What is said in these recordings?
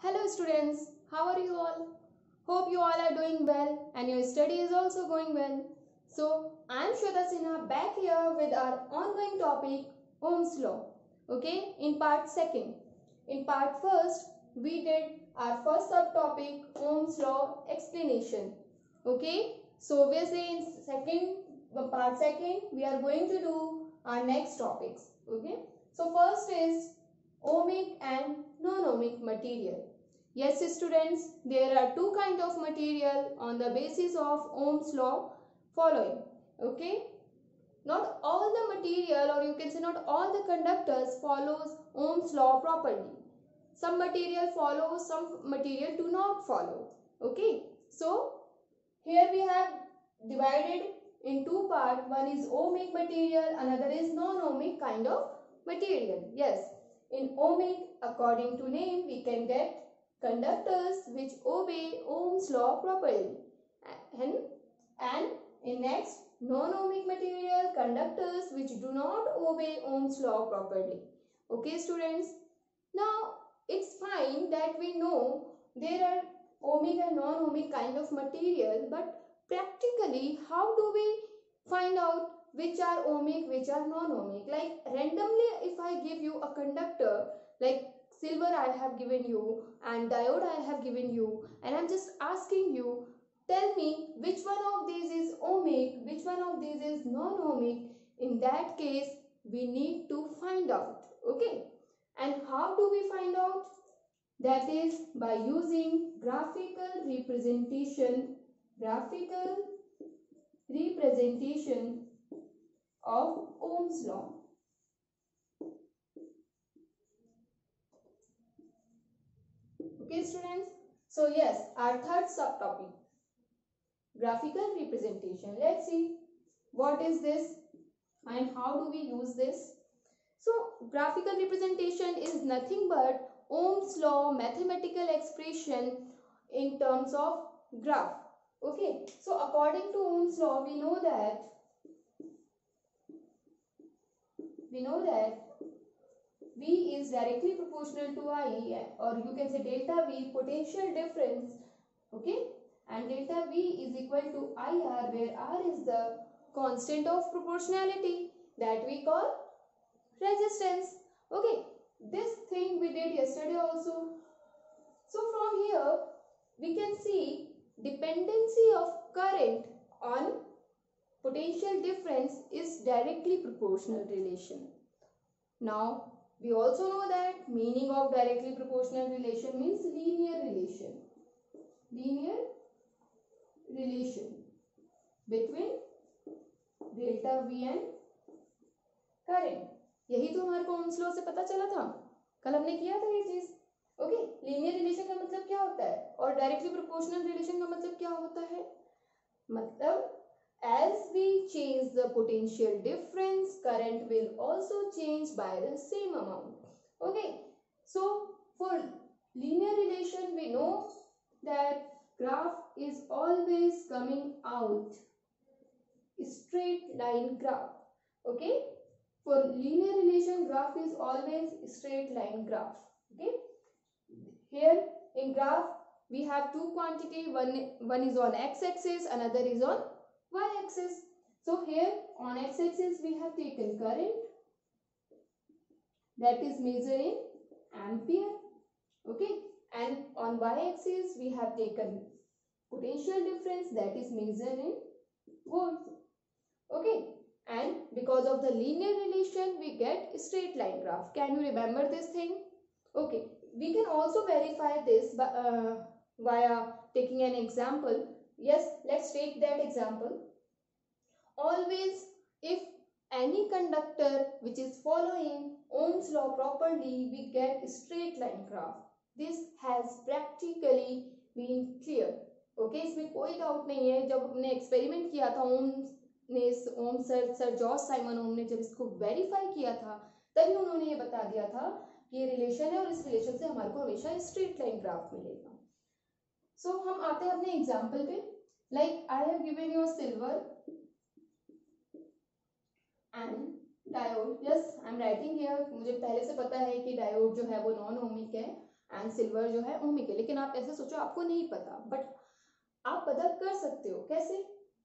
Hello students, how are you all? Hope you all are doing well and your study is also going well. So, I am Shweta Sinha back here with our ongoing topic Ohm's law. Okay, in part second. In part first, we did our first subtopic Ohm's law explanation. Okay, so obviously in part second, we are going to do our next topics. Okay, so first is ohmic and non-ohmic material. Yes students, there are two kinds of material on the basis of Ohm's law following. Okay, not all the material, or you can say not all the conductors follows Ohm's law properly. Some material follow, some material do not follow. Okay, so here we have divided in two parts. One is ohmic material, another is non-ohmic kind of material. Yes, in ohmic, according to name, we can get conductors which obey Ohm's law properly. And in next, non-ohmic material, conductors which do not obey Ohm's law properly. Okay students, now it's fine that we know there are ohmic and non-ohmic kind of material, but practically how do we find out which are ohmic, which are non-ohmic? Like randomly if I give you a conductor, like silver I have given you and diode I have given you, and I'm just asking you, tell me which one of these is ohmic, which one of these is non-ohmic. In that case, we need to find out. Okay, and how do we find out? That is by using graphical representation of Ohm's law. Okay students, so yes, our third subtopic, graphical representation. Let's see what is this and how do we use this. So graphical representation is nothing but Ohm's law mathematical expression in terms of graph. Okay, so according to Ohm's law, we know that V is directly proportional to I, or you can say delta V, potential difference. Okay, and delta V is equal to IR, where R is the constant of proportionality that we call resistance. Okay, this thing we did yesterday also. So from here we can see dependency of current on potential difference is directly proportional relation. Now we also know that meaning of directly proportional relation means linear relation between delta V and current. यही तो हमारे को Ohm's law से पता चला था, कल हमने किया था ये चीज. ओके, लीनियर रिलेशन का मतलब क्या होता है और डायरेक्टली प्रोपोर्शनल रिलेशन का मतलब क्या होता है? मतलब as we change the potential difference, current will also change by the same amount. Okay, so for linear relation we know that graph is always coming out straight line graph. Okay, for linear relation, graph is always straight line graph. Okay, here in graph we have two quantity, one is on x-axis, another is on y-axis. So here on x-axis we have taken current, that is measured in ampere. Okay, and on y-axis we have taken potential difference, that is measured in volt. Okay, and because of the linear relation we get straight line graph. Can you remember this thing? Okay, we can also verify this via taking an example. Yes, let's take that example. Always if any conductor which is following Ohm's law properly, we get straight line graph. This has practically been clear. Okay, इसमें कोई doubt नहीं है. जब हमने experiment किया था ओम sir George Simon ओम ने जब इसको वेरीफाई किया था, तभी उन्होंने ये बता दिया था कि ये रिलेशन है और इस रिलेशन से हमारे को हमेशा स्ट्रेट लाइन ग्राफ मिलेगा. सो हम आते हैं अपने एग्जांपल पे. Like I have given you silver and diode. Yes, I am writing here. मुझे पहले से पता है कि डायोड जो है वो नॉन ओमिक है. एंड सिल्वर जो है ओमिक है। लेकिन आप ऐसे सोचो आपको नहीं पता, बट आप पता कर सकते हो कैसे,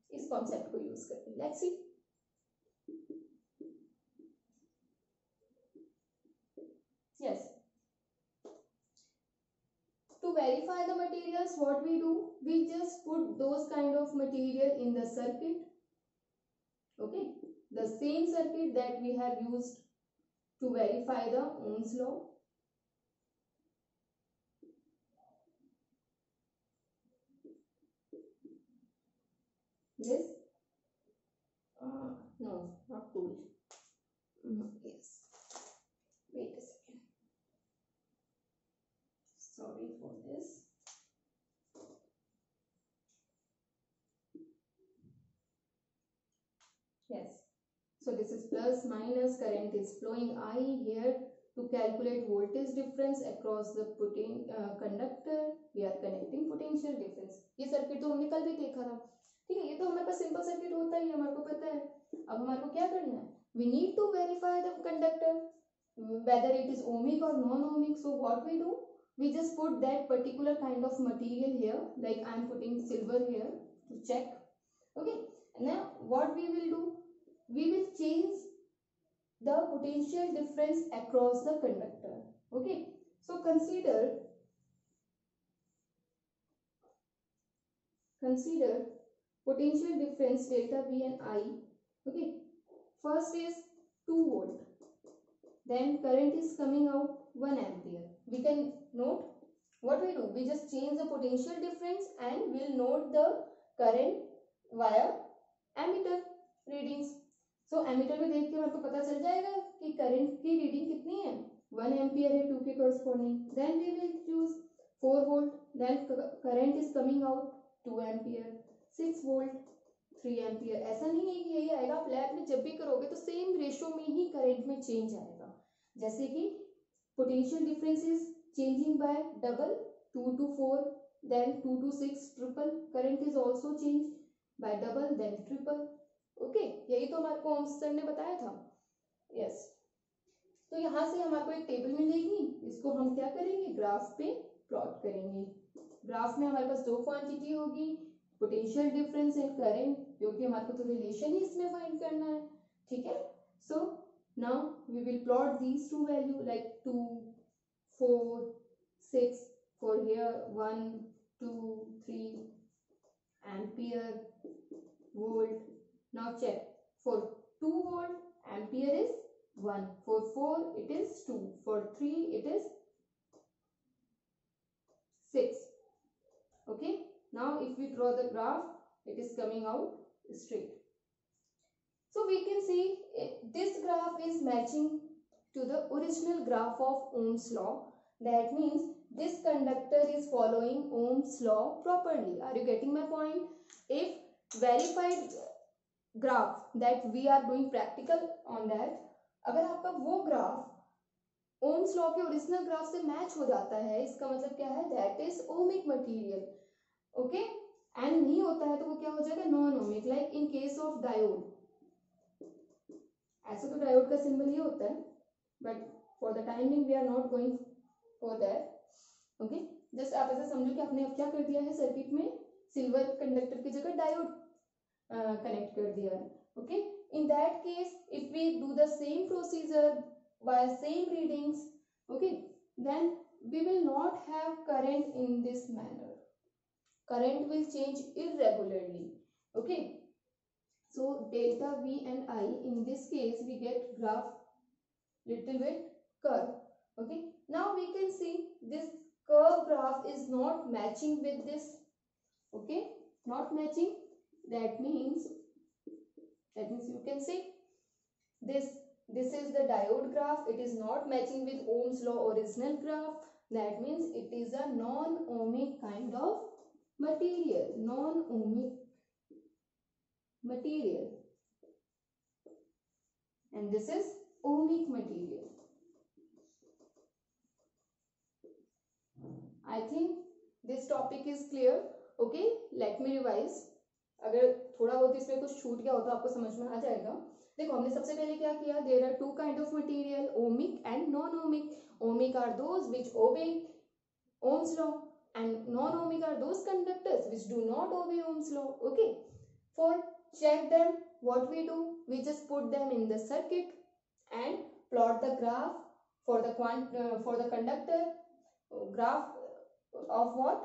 इस कॉन्सेप्ट को यूज करके। Let's see. Yes, to verify the materials, what we do, we just put those kind of material in the circuit. Okay, the same circuit that we have used to verify the Ohm's law. Yes, no, not cool. Yes, wait a second, sorry for this. Yes, so this is plus minus, current is flowing I here. To calculate voltage difference across the conductor, we are connecting potential difference. ये circuit तो हमने कल भी देखा था, ठीक है, ये तो हमारे पास सिंपल सर्किट होता ही है, हमारे को पता है। अब हमारे को क्या करना है, we need to verify the conductor whether it is ohmic or non-ohmic. So what we do, we just put that particular kind of material here, like I am putting silver here to check. Okay, now what we will do, we will change the potential difference across the conductor. Okay, so consider potential difference delta V and I. Okay, first is 2 volt, then current is coming out 1 ampere. We can note what we do, we just change the potential difference and we'll note the current via ammeter readings. So ammeter में देख के आपको पता चल जाएगा कि current की reading कितनी है, 1 एम्पियर है 2 के corresponding. Then we will choose 4 volt, then current is coming out 2 ampere, 6 volt 3 ampere. ऐसा नहीं है कि यही आएगा, आप लैब में जब भी करोगे तो सेम रेशो में ही करंट में चेंज आएगा। जैसे कि potential difference is changing by double, 2 to 4, देन 2 to 6 triple, current is also change by double then triple. Okay, यही तो हमारे को ओम्स सर ने बताया था। यस, तो यहाँ से हमारे को एक टेबल मिलेगी, इसको हम क्या करेंगे, ग्राफ पे प्लॉट करेंगे। ग्राफ में हमारे पास दो क्वांटिटी होगी, पोटेंशियल डिफरेंस एंड करंट, क्योंकि हमारे को तो रिलेशन ही इसमें फाइंड करना है, ठीक है। So now we will plot these two value like 2 4 6 for here 1 2 3 ampere volt. Now check, for 2 volt ampere is 1, for 4 it is 2, for 3 it is 6. Okay, now if we draw the graph it is coming out straight. So we can see this graph is matching to the original graph of Ohm's law. That means this conductor is following Ohm's law properly. Are you getting my point? If verified graph that we are doing practical on that, अगर आपका वो graph Ohm's law के original graph से match हो जाता है, इसका मतलब क्या है, that is ohmic material. Okay, and नहीं होता है तो वो क्या हो जाएगा, non ohmic. Like in case of diode, ऐसे तो डायोड का सिंबल ये होता है, but for the timing we are not going for that. Okay, just आप ऐसा समझो कि आपने अब क्या कर दिया है, सर्किट में सिल्वर कंडक्टर की जगह डायोड कनेक्ट कर दिया है। Okay, in that case if we do the same procedure by same readings, okay, then we will not have current in this manner, current will change irregularly. Okay, so delta V and I, in this case we get graph little bit curve. Okay, now we can see this curve graph is not matching with this. Okay, not matching. That means you can see this is the diode graph, it is not matching with Ohm's law original graph. That means it is a non-ohmic kind of material, non-ohmic material, and this is ohmic material. I think this topic is clear. Okay, let me revise. अगर थोड़ा बहुत इसमें कुछ छूट गया हो तो आपको समझ में आ जाएगा। देखो, हमने सबसे पहले क्या किया, there are two kind of material, ohmic and non ohmic. Ohmic are those which obey Ohm's law, and non-ohmic are those conductors which do not obey Ohm's law. Okay. For check them, what we do? We just put them in the circuit and plot the graph for the conductor. Graph of what?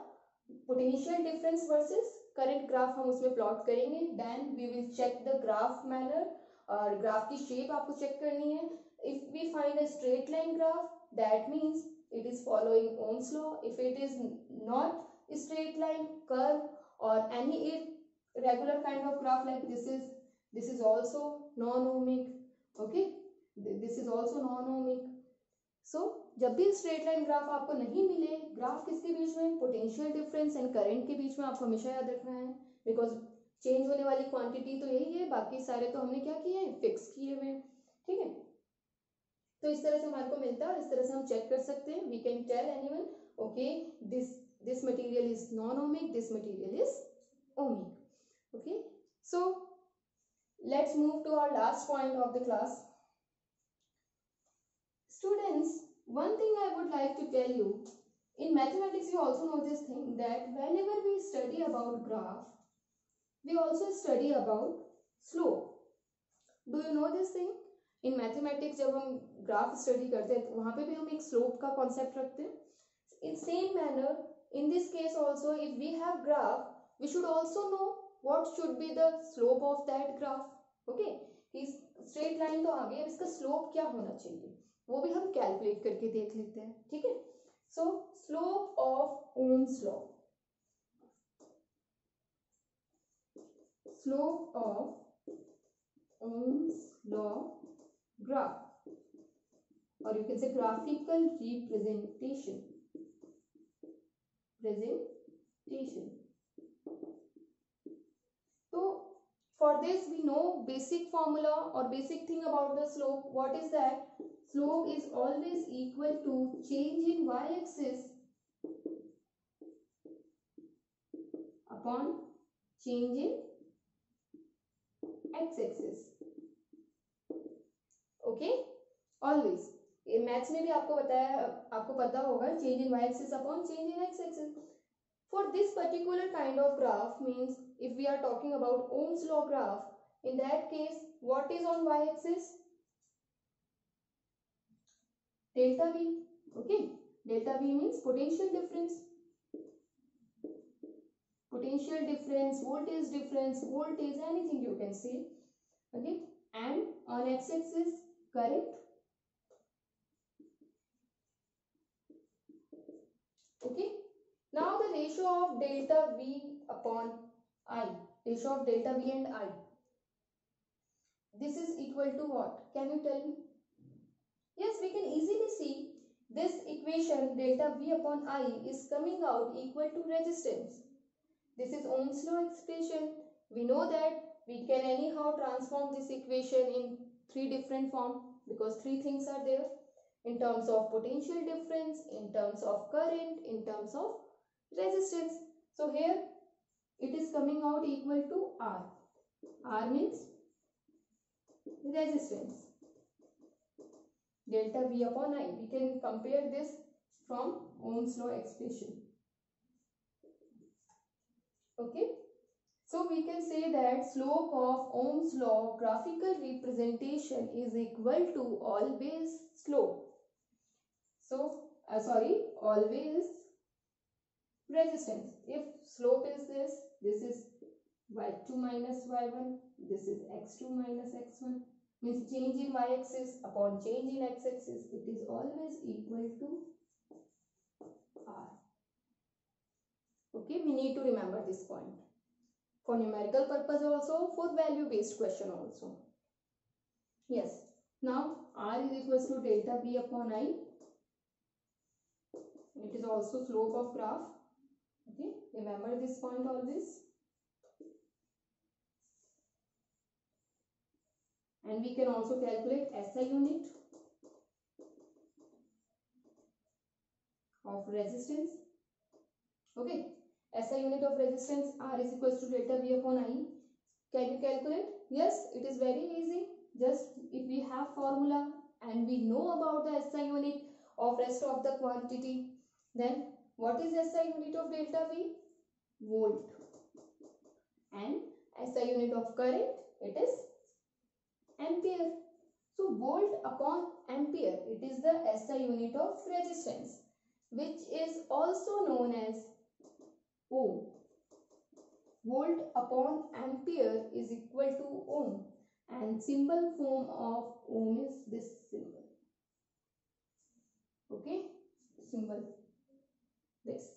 Potential difference versus current graph हम उसमें plot करेंगे. Then we will check the graph manner और graph की shape आपको check करनी है. If we find a straight line graph, that means it is following Ohm's law. If it is not a straight line, curve or any irregular kind of graph like this is also non-ohmic. Okay, this is also non-ohmic. So जब भी straight line graph आपको नहीं मिले, graph किसके बीच में? Potential difference and current के बीच में आपको हमेशा याद रखना है, बिकॉज चेंज होने वाली क्वांटिटी तो यही है, बाकी सारे तो हमने क्या किए हैं? फिक्स किए हुए हैं. ठीक है, तो इस तरह से हमारे को मिलता है और इस तरह से हम चेक कर सकते हैं. We can tell anyone, okay, this material is non ohmic, this material is ohmic. Okay, so let's move to our last point of the class. Students, one thing I would like to tell you, in mathematics you also know this thing that whenever we study about graph, we also study about slope. Do you know this thing? In mathematics जब हम graph study करते हैं तो वहाँ पे भी हम एक slope का concept रखते हैं. In same manner, in this case also, if we have graph, we should also know what should be the slope of that graph. Okay, इस straight line तो आ गई, अब इसका slope क्या होना चाहिए वो भी हम कैलकुलेट करके देख लेते हैं. ठीक है, so slope of Ohm's law, slope of Ohm's law graph, और you can say graphical representation. तो for this we know basic formula or basic thing about the slope. What is that? Slope is always equal to change in y-axis upon change in x-axis. Okay, always. ये maths में भी आपको बताया, आपको पता होगा, change in y-axis upon change in x-axis. For this particular kind of graph means if we are talking about Ohm's law graph, in that case what is on y-axis? Delta V. Okay, delta V means potential difference, voltage, anything you can say. Okay, and on x-axis current. Okay, now the ratio of delta V upon I, ratio of delta V and I, this is equal to what? Can you tell me? Yes, we can easily see this equation delta V upon I is coming out equal to resistance. This is Ohm's law expression. We know that we can anyhow transform this equation in three different forms because three things are there, in terms of potential difference, in terms of current, in terms of resistance. So here it is coming out equal to R. R means resistance. Delta V upon I. We can compare this from Ohm's law expression. Okay. So we can say that slope of Ohm's law graphical representation is equal to always slope. So, always resistance. If slope is this is y2 minus y1, this is x2 minus x1. Means change in y-axis upon change in x-axis, it is always equal to R. Okay, we need to remember this point for numerical purpose also, for value based question also. Yes, now R is equals to delta V upon I. It is also slope of graph. Okay, remember this point always. And we can also calculate SI unit of resistance. Okay, SI unit of resistance R is equals to delta V upon I. Can you calculate? Yes, it is very easy. Just if we have formula and we know about the SI unit of rest of the quantity, then What is SI unit of delta V? Volt. And SI unit of current, it is ampere. So volt upon ampere, it is the SI unit of resistance, which is also known as ohm. Volt upon ampere is equal to ohm, and symbol form of ohm is this symbol. Okay, symbol this.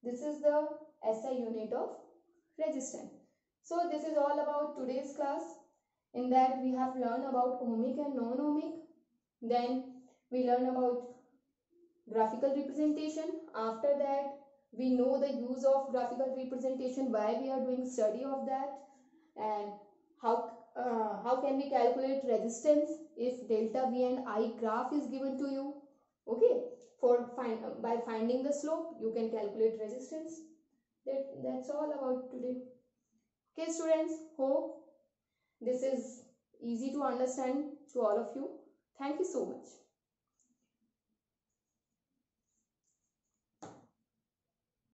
This is the SI unit of resistance. So this is all about today's class. In that we have learned about ohmic and non-ohmic. Then we learn about graphical representation. After that we know the use of graphical representation, why we are doing study of that, and how can we calculate resistance if delta V and I graph is given to you. Okay, by finding the slope you can calculate resistance. That's all about today. Okay students, hope this is easy to understand to all of you. Thank you so much.